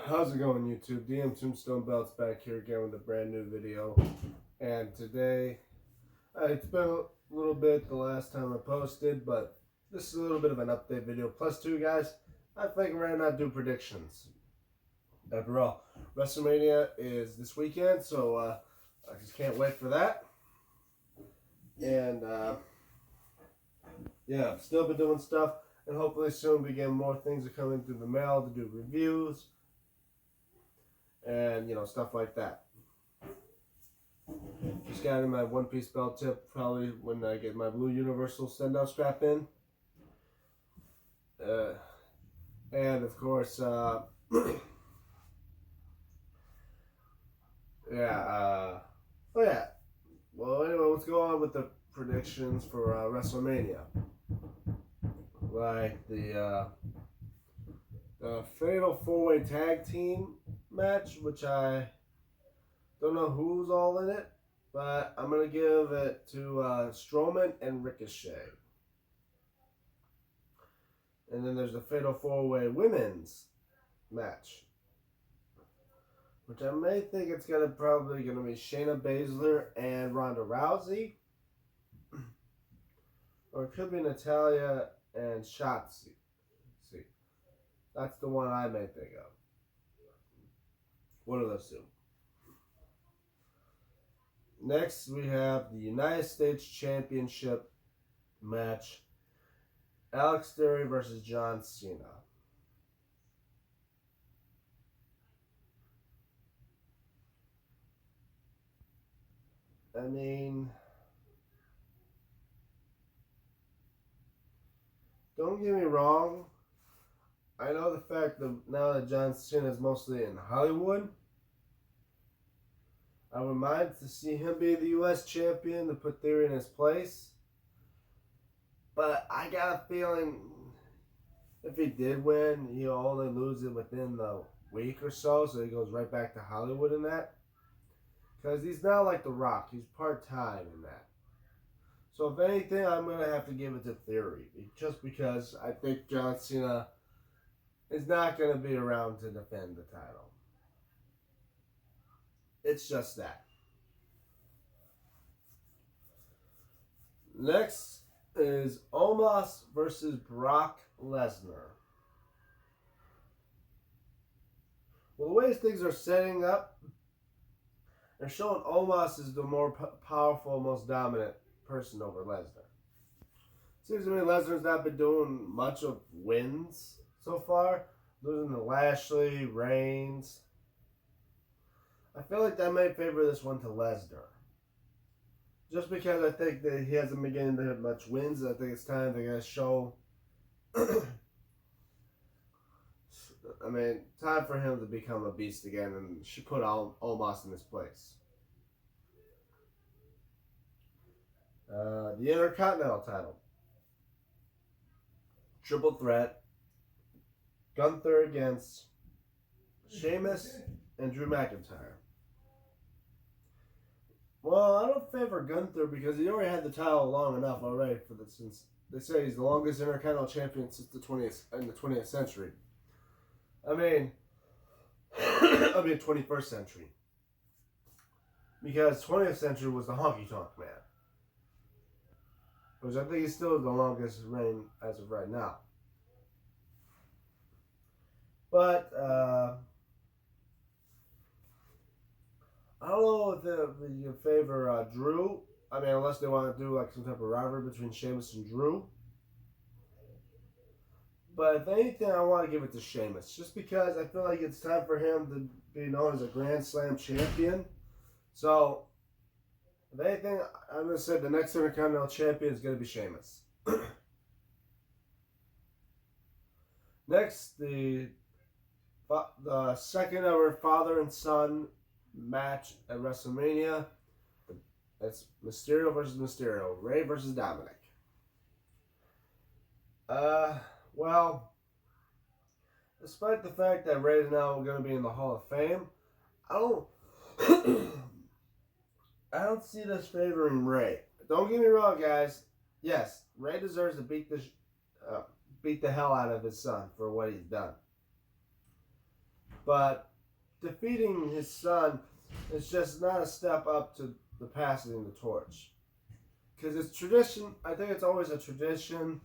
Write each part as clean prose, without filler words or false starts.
How's it going, YouTube? DM Tombstone Belts back here again with a brand new video. And today, it's been a little bit the last time I posted, but this is a little bit of an update video. Plus, two guys, I think we're gonna do predictions. After all, WrestleMania is this weekend, so I just can't wait for that. And yeah, I've still been doing stuff, and hopefully soon we get more things to come in through the mail to do reviews and stuff like that. Just got in my one-piece belt tip probably when I get my blue universal send-out strap in. And of course, yeah. Oh yeah. Well, anyway, let's go on with the predictions for WrestleMania. Like the Fatal 4-Way Tag Team match, which I don't know who's all in it, but I'm going to give it to Strowman and Ricochet. And then there's the Fatal 4-Way Women's match, which I may think it's probably going to be Shayna Baszler and Ronda Rousey. Or it could be Natalya and Shotzi. See, that's the one I may think of. One of those two. Next, we have the United States Championship match. Alex Theory versus John Cena. I mean, don't get me wrong. I know the fact that now that John Cena is mostly in Hollywood, I would mind to see him be the U.S. champion to put Theory in his place. But I got a feeling if he did win, he'll only lose it within the week or so he goes right back to Hollywood in that. Because he's not like The Rock. He's part-time in that. So if anything, I'm going to have to give it to Theory. Just because I think John Cena is not going to be around to defend the title. It's just that. Next is Omos versus Brock Lesnar. Well, the way things are setting up, they're showing Omos is the more powerful, most dominant person over Lesnar. Seems to me Lesnar's not been doing much of wins so far. Losing to Lashley, Reigns. I feel like that may favor this one to Lesnar. Just because I think that he hasn't been getting that much wins, I think it's time to show. Time for him to become a beast again, and she put Omos in his place. The Intercontinental title. Triple threat. Gunther against Sheamus and Drew McIntyre. Well, I don't favor Gunther because he already had the title long enough already since they say he's the longest Intercontinental champion since the 20th century. 21st century. Because 20th century was the Honky Tonk Man, which I think is still the longest reign as of right now. But I don't know if you favor Drew. Unless they want to do like some type of rivalry between Sheamus and Drew. But if anything, I want to give it to Sheamus. Just because I feel like it's time for him to be known as a Grand Slam champion. So, if anything, I'm going to say the next Intercontinental champion is going to be Sheamus. Next, the second ever father and son match at WrestleMania. That's Mysterio versus Mysterio. Rey versus Dominic. Well, despite the fact that Rey is now going to be in the Hall of Fame, I don't see this favoring Rey. Don't get me wrong, guys. Yes, Rey deserves to beat the uh, beat the hell out of his son for what he's done. But defeating his son is just not a step up to the passing the torch. Because it's tradition, I think it's always a tradition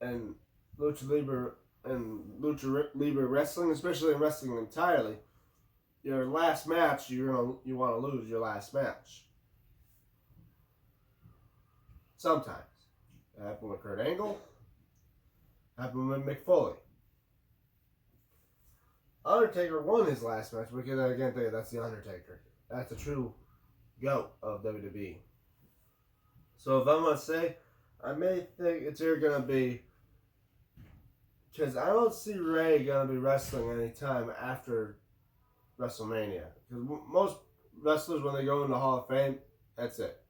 in Lucha Libre wrestling, especially in wrestling entirely. Your last match, you want to lose your last match. Sometimes. It happened with Kurt Angle. It happened with Mick Foley. Undertaker won his last match because I can't think that's the Undertaker. That's a true GOAT of WWE. So if I'm going to say, I may think it's either going to be, because I don't see Ray going to be wrestling anytime after WrestleMania. Because most wrestlers, when they go in the Hall of Fame, that's it.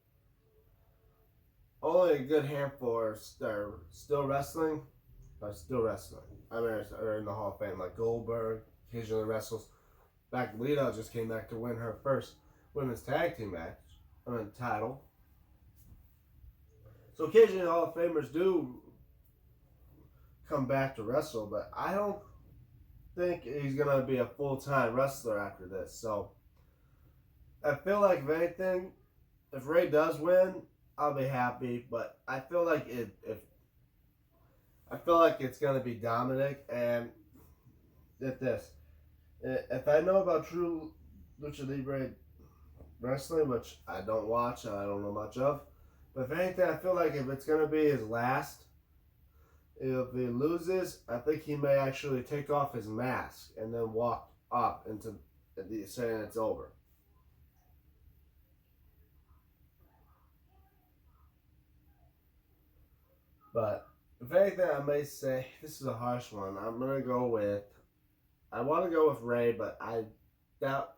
Only a good handful are still wrestling. I mean, are in the Hall of Fame, like Goldberg, occasionally wrestles. Back, Lita just came back to win her first women's tag team match, title. So occasionally Hall of Famers do come back to wrestle, but I don't think he's going to be a full-time wrestler after this. So I feel like, if anything, if Ray does win, I'll be happy. But I feel like it's going to be Dominic. And get this, if I know about true Lucha Libre wrestling, which I don't watch and I don't know much of, but if anything, I feel like if it's going to be his last, if he loses, I think he may actually take off his mask and then walk up into saying it's over. But if anything, I may say, this is a harsh one. I want to go with Ray, but I doubt.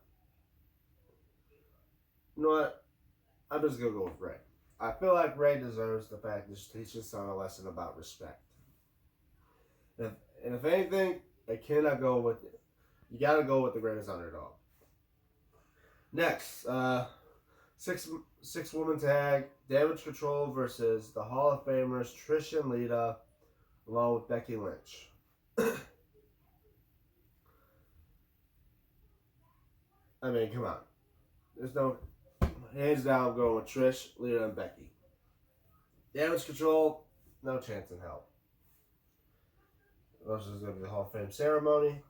You know what? I'm just going to go with Ray. I feel like Ray deserves the fact to teach his son a lesson about respect. And if anything, I cannot go with it. You got to go with the greatest underdog. Next, six woman tag, Damage Control versus the Hall of Famers Trish and Lita, along with Becky Lynch. I mean, come on. There's no, hands down, I'm going with Trish, Lita, and Becky. Damage Control, no chance in hell. This is going to be the Hall of Fame ceremony.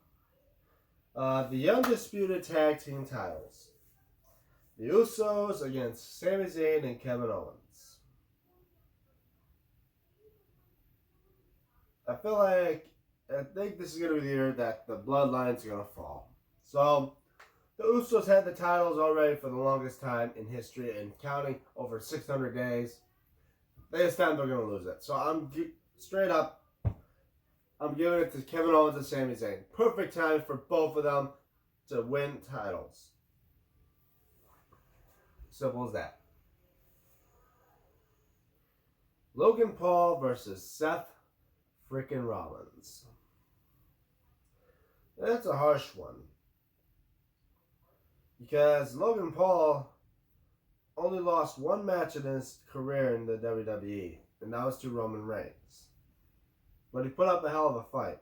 The Undisputed Tag Team titles. The Usos against Sami Zayn and Kevin Owens. I think this is going to be the year that the bloodline's going to fall. So, the Usos had the titles already for the longest time in history and counting over 600 days. This time they're going to lose it. So, I'm giving it to Kevin Owens and Sami Zayn. Perfect time for both of them to win titles. Simple as that. Logan Paul versus Seth freaking Rollins. That's a harsh one. Because Logan Paul only lost one match in his career in the WWE, and that was to Roman Reigns. But he put up a hell of a fight.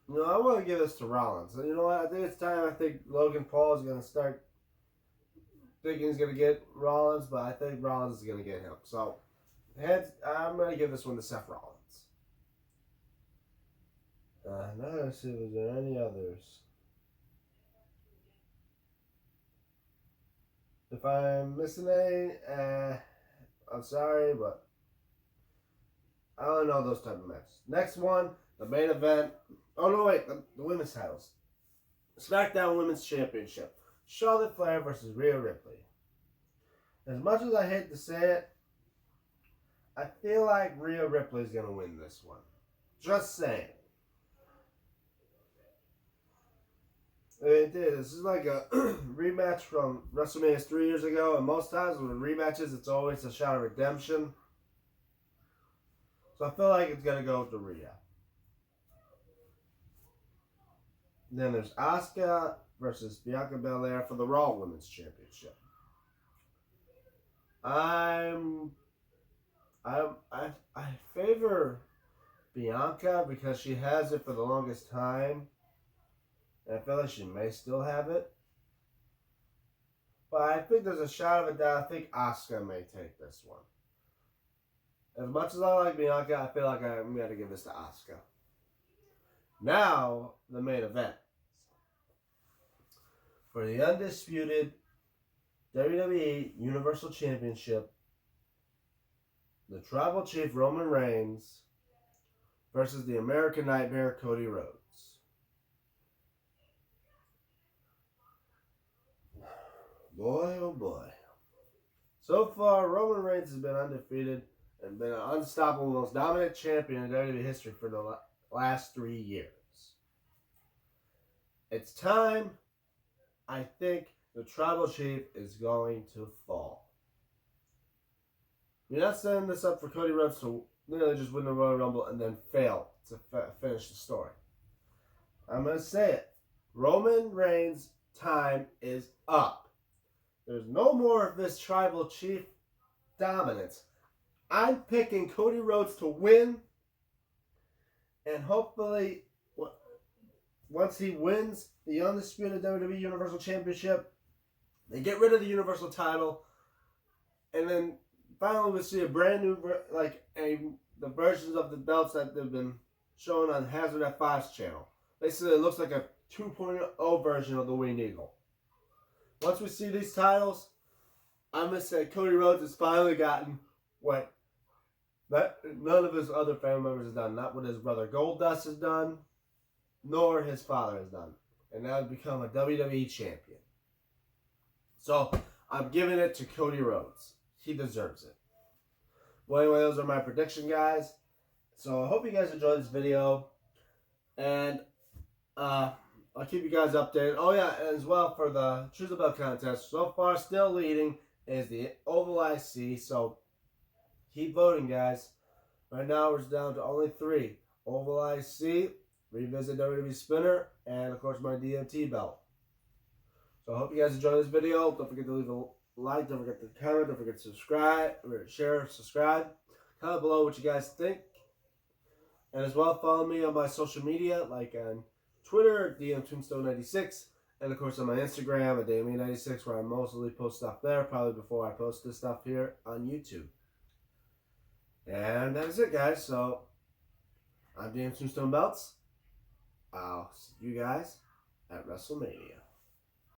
I want to give this to Rollins. You know what? I think it's time. I think Logan Paul is going to start thinking he's going to get Rollins, but I think Rollins is going to get him. So, I'm going to give this one to Seth Rollins. Now let's see if there any others. If I'm missing any, I'm sorry, but I only know those type of matches. Next one, the main event. Oh, no, wait, the women's titles. SmackDown Women's Championship. Charlotte Flair versus Rhea Ripley. As much as I hate to say it, I feel like Rhea Ripley is going to win this one. Just saying. It is. This is like a rematch from WrestleMania 3 years ago, and most times with rematches, it's always a shot of redemption. So I feel like it's going to go to Rhea. Then there's Asuka versus Bianca Belair for the Raw Women's Championship. I'm I favor Bianca because she has it for the longest time. And I feel like she may still have it. But I think there's a shot of it that I think Asuka may take this one. As much as I like Bianca, I feel like I'm going to give this to Asuka. Now, the main event. For the undisputed WWE Universal Championship, the Tribal Chief Roman Reigns versus the American Nightmare Cody Rhodes. Boy, oh boy. So far, Roman Reigns has been undefeated and been an unstoppable, most dominant champion in WWE history for the last 3 years. It's time. I think the Tribal Chief is going to fall. You're not setting this up for Cody Rhodes to literally just win the Royal Rumble and then fail to finish the story. I'm going to say it. Roman Reigns' time is up. There's no more of this Tribal Chief dominance. I'm picking Cody Rhodes to win, and hopefully, once he wins the undisputed WWE Universal Championship, they get rid of the Universal title, and then finally we'll see a brand new, the versions of the belts that they've been shown on Hazard F5's channel. Basically, it looks like a 2.0 version of the Winged Eagle. Once we see these titles, I'm going to say Cody Rhodes has finally gotten what none of his other family members has done. Not what his brother Goldust has done, nor his father has done. And now he's become a WWE champion. So, I'm giving it to Cody Rhodes. He deserves it. Well, anyway, those are my prediction, guys. So, I hope you guys enjoyed this video. And, I'll keep you guys updated. Oh, yeah, and as well for the Choose a Belt contest. So far, still leading is the Oval IC. So, keep voting, guys. Right now, we're down to only 3. Oval IC, Revisit WWE Spinner, and, of course, my DMT belt. So, I hope you guys enjoyed this video. Don't forget to leave a like. Don't forget to comment. Don't forget to subscribe. Share, subscribe. Comment below what you guys think. And as well, follow me on my social media, like on Twitter, DMTombstone96, and of course on my Instagram at Damien96, where I mostly post stuff there, probably before I post this stuff here on YouTube. And that is it, guys. So, I'm DM Tombstone Belts. I'll see you guys at WrestleMania.